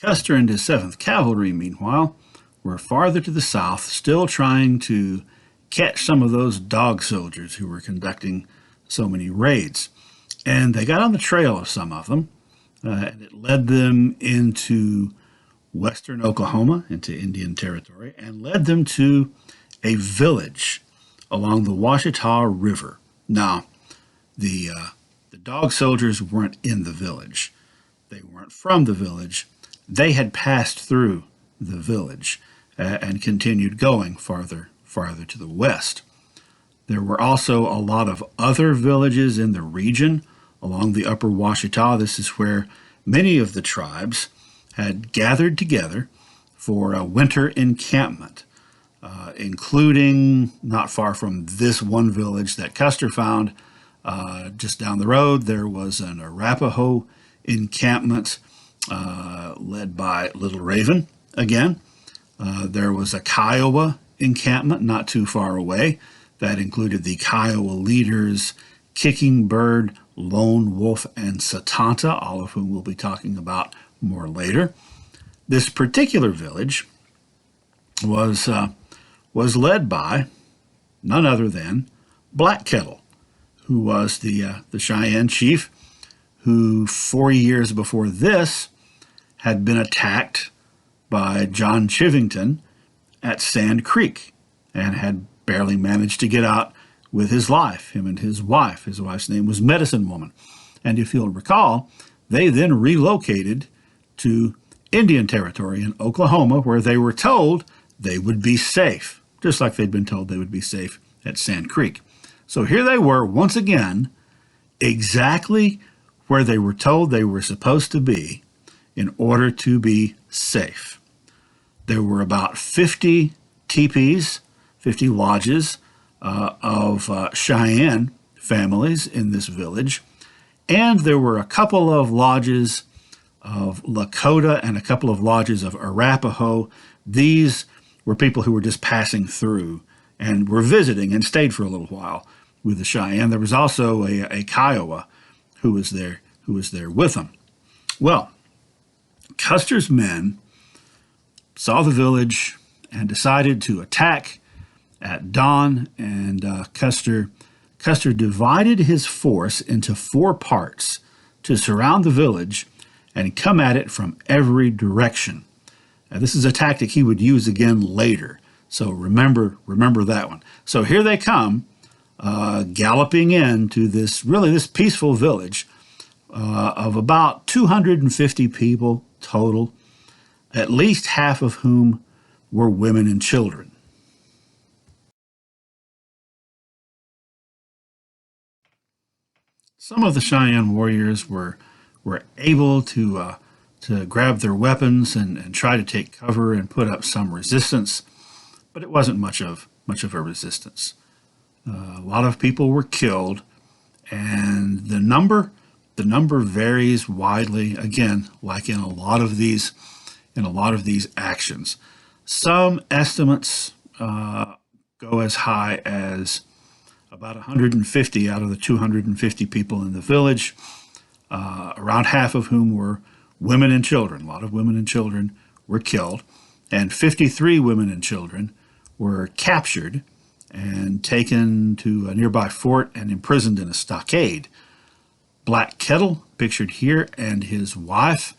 Custer and his 7th Cavalry, meanwhile, were farther to the south, still trying to catch some of those dog soldiers who were conducting so many raids. And they got on the trail of some of them, and it led them into western Oklahoma, into Indian Territory, and led them to a village along the Washita River. Now, the dog soldiers weren't in the village. They weren't from the village. They had passed through the village and continued going farther to the west. There were also a lot of other villages in the region along the upper Washita. This is where many of the tribes had gathered together for a winter encampment, including not far from this one village that Custer found. Just down the road, there was an Arapaho encampment led by Little Raven again. There was a Kiowa encampment not too far away that included the Kiowa leaders Kicking Bird, Lone Wolf, and Satanta, all of whom we'll be talking about more later. This particular village was led by none other than Black Kettle, who was the Cheyenne chief who 4 years before this had been attacked by John Chivington at Sand Creek and had barely managed to get out with his life, him and his wife. His wife's name was Medicine Woman. And if you'll recall, they then relocated to Indian Territory in Oklahoma, where they were told they would be safe, just like they'd been told they would be safe at Sand Creek. So here they were once again, exactly where they were told they were supposed to be in order to be safe. There were about 50 teepees, 50 lodges of Cheyenne families in this village, and there were a couple of lodges of Lakota and a couple of lodges of Arapaho. These were people who were just passing through and were visiting and stayed for a little while with the Cheyenne. There was also a Kiowa who was there with them. Well, Custer's men saw the village and decided to attack at dawn, and Custer divided his force into 4 parts to surround the village and come at it from every direction. Now, this is a tactic he would use again later, so remember that one. So here they come, galloping into this peaceful village of about 250 people total, at least half of whom were women and children. Some of the Cheyenne warriors were able to grab their weapons and try to take cover and put up some resistance, but it wasn't much of a resistance. A lot of people were killed, and the number varies widely. Again, like in a lot of these actions, some estimates go as high as about 150 out of the 250 people in the village, around half of whom were women and children. A lot of women and children were killed, and 53 women and children were captured and taken to a nearby fort and imprisoned in a stockade. Black Kettle, pictured here, and his wife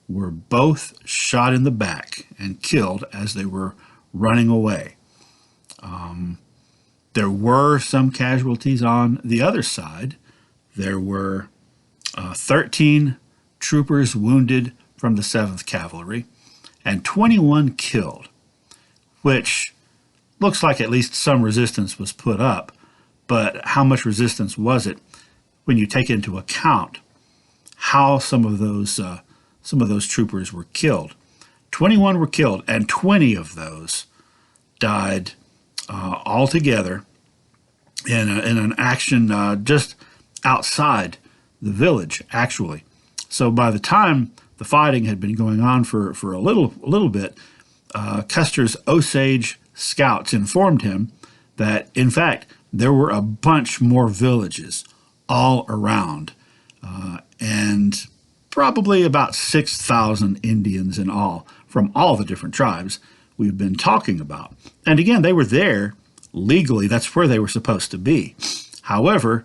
were both shot in the back and killed as they were running away. There were some casualties on the other side. There were 13 troopers wounded from the 7th Cavalry and 21 killed, which looks like at least some resistance was put up. But how much resistance was it when you take into account how some of those troopers were killed? 21 were killed, and 20 of those died altogether in an action just outside the village, actually. So by the time the fighting had been going on for a little bit, Custer's Osage scouts informed him that, in fact, there were a bunch more villages all around. And probably about 6,000 Indians in all from all the different tribes we've been talking about. And again, they were there legally. That's where they were supposed to be. However,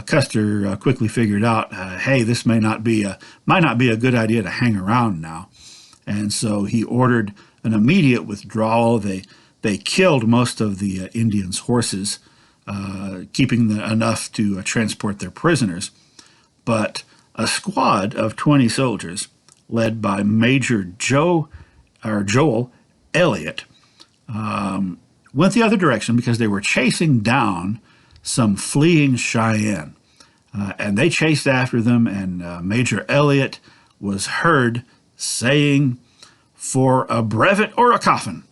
Custer quickly figured out, hey, this might not be a good idea to hang around now, and so he ordered an immediate withdrawal. They killed most of the Indians' horses, keeping enough to transport their prisoners. But a squad of 20 soldiers, led by Major Joel Elliott, went the other direction because they were chasing down some fleeing Cheyenne. And they chased after them, and Major Elliott was heard saying, "For a brevet or a coffin."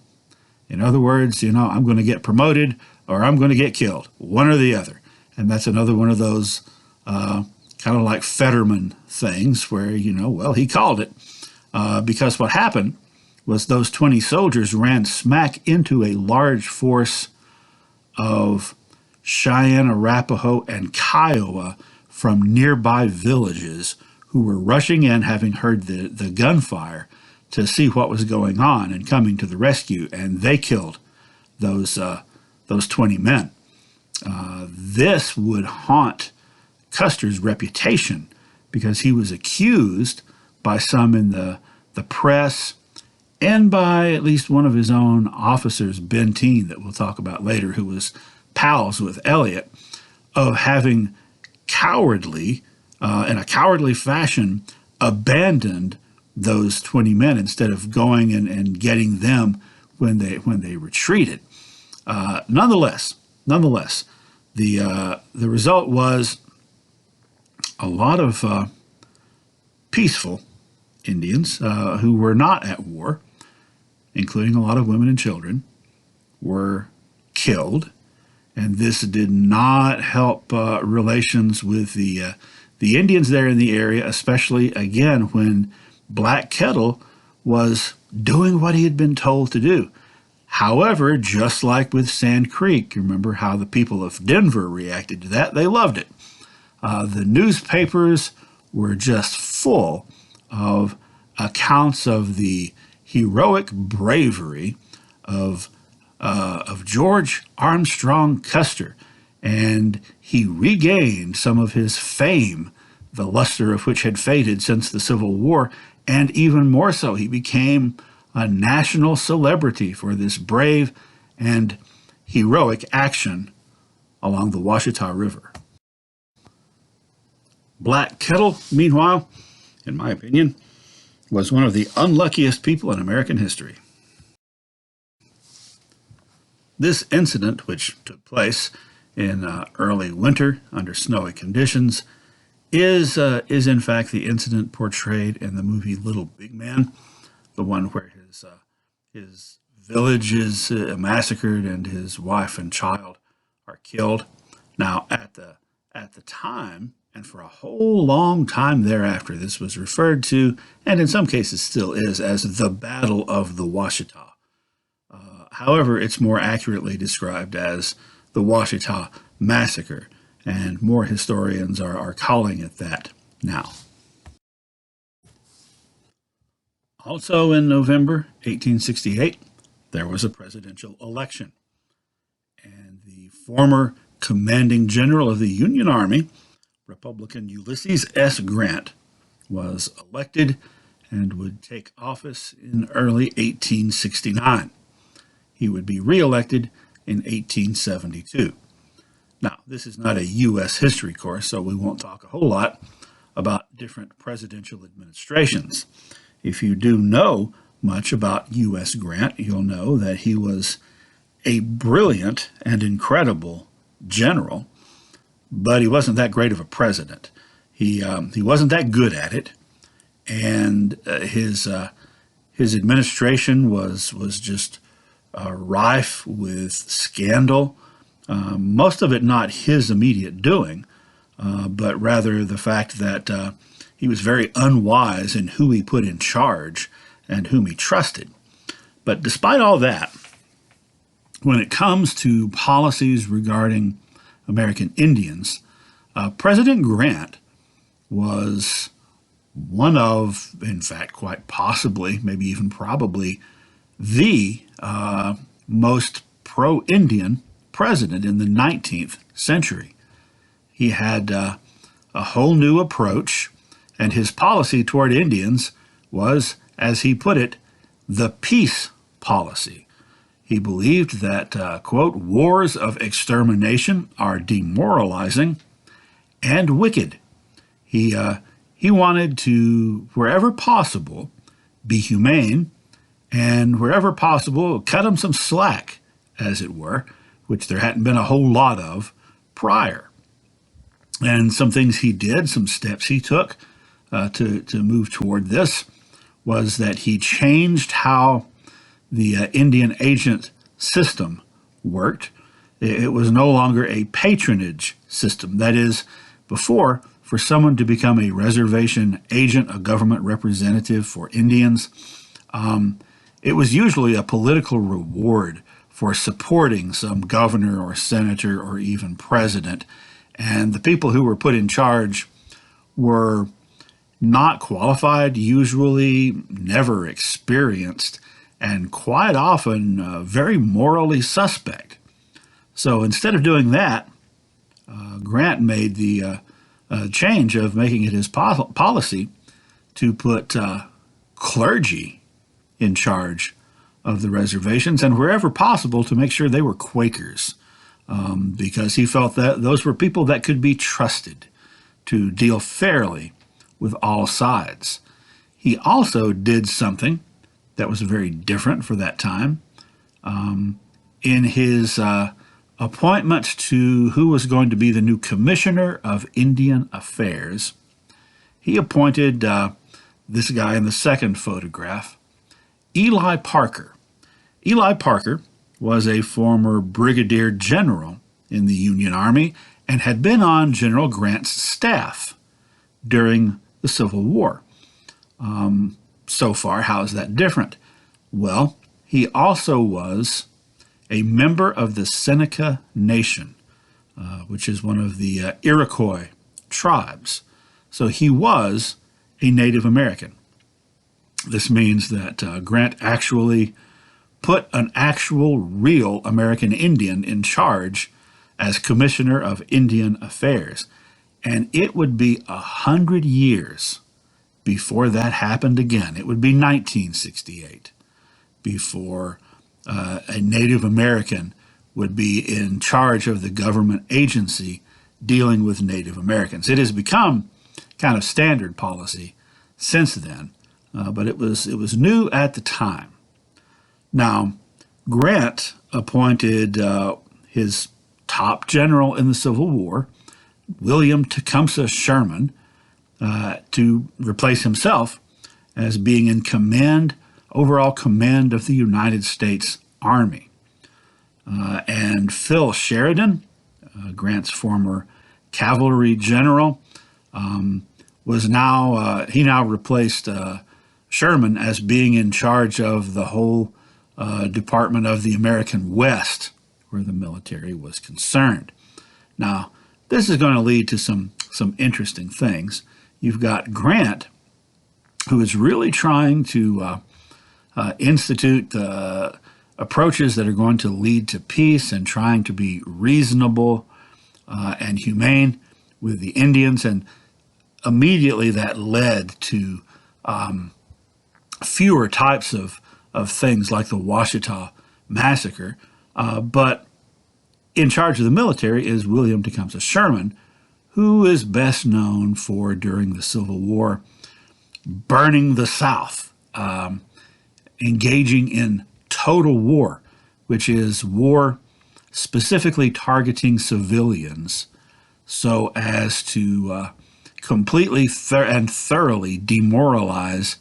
In other words, I'm going to get promoted or I'm going to get killed, one or the other. And that's another one of those kind of like Fetterman things where, he called it. Because what happened was those 20 soldiers ran smack into a large force of Cheyenne, Arapaho, and Kiowa from nearby villages who were rushing in, having heard the gunfire, to see what was going on and coming to the rescue, and they killed those 20 men. This would haunt Custer's reputation because he was accused by some in the press and by at least one of his own officers, Benteen, that we'll talk about later, who was pals with Elliott, of having cowardly, in a cowardly fashion, abandoned those 20 men instead of going and getting them when they retreated. Nonetheless, the result was a lot of peaceful Indians who were not at war, including a lot of women and children, were killed, and this did not help relations with the Indians there in the area, especially again when Black Kettle was doing what he had been told to do. However, just like with Sand Creek, remember how the people of Denver reacted to that? They loved it. The newspapers were just full of accounts of the heroic bravery of George Armstrong Custer, and he regained some of his fame, the luster of which had faded since the Civil War, and even more so, he became a national celebrity for this brave and heroic action along the Washita River. Black Kettle, meanwhile, in my opinion, was one of the unluckiest people in American history. This incident, which took place in early winter under snowy conditions, is in fact the incident portrayed in the movie Little Big Man, the one where his village is massacred and his wife and child are killed. Now, at the time, and for a whole long time thereafter, this was referred to, and in some cases still is, as the Battle of the Washita. However, it's more accurately described as the Washita Massacre, and more historians are calling it that now. Also in November 1868, there was a presidential election, and the former commanding general of the Union Army, Republican Ulysses S. Grant, was elected and would take office in early 1869. He would be reelected in 1872. Now, this is not a U.S. history course, so we won't talk a whole lot about different presidential administrations. If you do know much about U.S. Grant, you'll know that he was a brilliant and incredible general, but he wasn't that great of a president. He wasn't that good at it, and his administration was just rife with scandal. Most of it not his immediate doing, but rather the fact that he was very unwise in who he put in charge and whom he trusted. But despite all that, when it comes to policies regarding American Indians, President Grant was one of, in fact, quite possibly, maybe even probably, the most pro-Indian president in the 19th century. He had a whole new approach, and his policy toward Indians was, as he put it, the peace policy. He believed that, quote, wars of extermination are demoralizing and wicked. He wanted to, wherever possible, be humane, and wherever possible, cut them some slack, as it were, which there hadn't been a whole lot of prior. And some things he did, some steps he took to move toward this, was that he changed how the Indian agent system worked. It was no longer a patronage system. That is, before, for someone to become a reservation agent, a government representative for Indians, it was usually a political reward for supporting some governor or senator or even president. And the people who were put in charge were not qualified, usually never experienced, and quite often very morally suspect. So instead of doing that, Grant made the change of making it his policy to put clergy in charge of the reservations, and wherever possible to make sure they were Quakers, because he felt that those were people that could be trusted to deal fairly with all sides. He also did something that was very different for that time. In his appointment to who was going to be the new Commissioner of Indian Affairs, he appointed this guy in the second photograph, Eli Parker. Eli Parker was a former brigadier general in the Union Army and had been on General Grant's staff during the Civil War. So far, how is that different? Well, he also was a member of the Seneca Nation, which is one of the Iroquois tribes. So he was a Native American. This means that Grant actually put an actual real American Indian in charge as Commissioner of Indian Affairs. And it would be 100 years before that happened again. It would be 1968 before a Native American would be in charge of the government agency dealing with Native Americans. It has become kind of standard policy since then, but it was new at the time. Now, Grant appointed his top general in the Civil War, William Tecumseh Sherman, to replace himself as being in command, overall command of the United States Army. And Phil Sheridan, Grant's former cavalry general, was now he now replaced Sherman as being in charge of the whole Department of the American West, where the military was concerned. Now, this is going to lead to some interesting things. You've got Grant, who is really trying to institute approaches that are going to lead to peace and trying to be reasonable and humane with the Indians. And immediately that led to fewer types of things like the Washita massacre. But in charge of the military is William Tecumseh Sherman, who is best known for, during the Civil War, burning the South, engaging in total war, which is war specifically targeting civilians so as to completely and thoroughly demoralize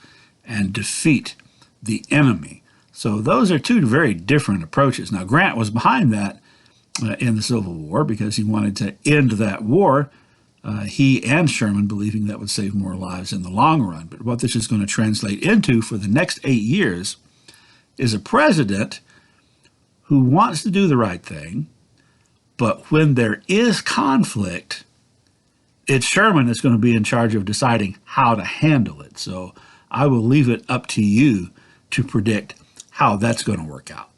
and defeat the enemy. So those are two very different approaches. Now, Grant was behind that in the Civil War because he wanted to end that war. He and Sherman believing that would save more lives in the long run. But what this is going to translate into for the next 8 years is a president who wants to do the right thing, but when there is conflict, it's Sherman that's going to be in charge of deciding how to handle it. So I will leave it up to you to predict how that's going to work out.